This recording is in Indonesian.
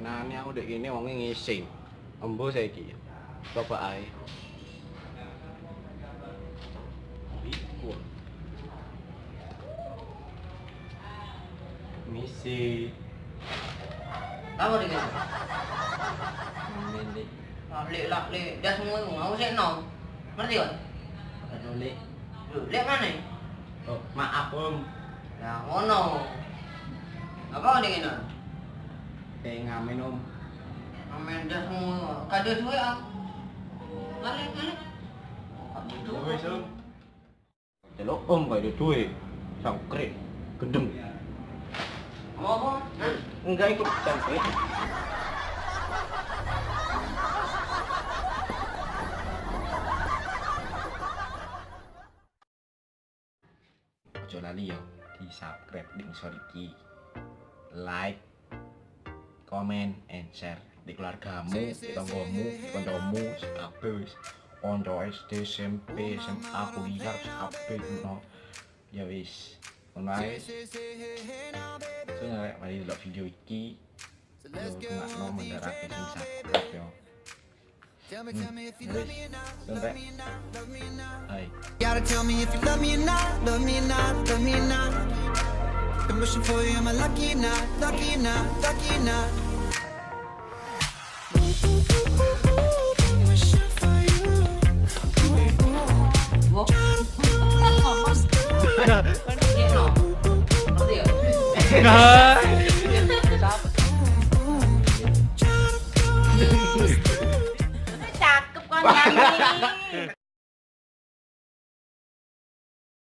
Nane aku dek kene wonge ngising. Embo saiki. Coba ae. Iku. Misi. Tahu deh kan? Milik. Lek lah, lek. Dah semua mau saya nong. Ngerti kan? Milik. Lek mana? Oh, maaf Om. Ya ngono. Apa deh kan? Kayak ngamen Om. Amen dah semua. Kado duit ah. Balik. Wis Om. Delok Om kaya ada duit. Sangkrik. Gendeng. Mau apa? Hah? Enggak ikut campur. Ojo lali yo di subscribe di ngisor iki. Like, comment, and share di keluargamu, tanggamu, kancamu, kabeh wis. Kanca SD, SMP, SMA, kuliah, kabeh ngono. Ya wis. Ngono ae. So nek mari delok video iki yo tengahno mendarake sing subscribe yo. Hai. Gotta tell me if you love me or not, love me or not, love me or not. Been wishing for you, am I lucky or not, lucky or not, lucky or not? Wishing for you. Wo. Ngerti no? Ngerti ya? Cakep kan nyanyi.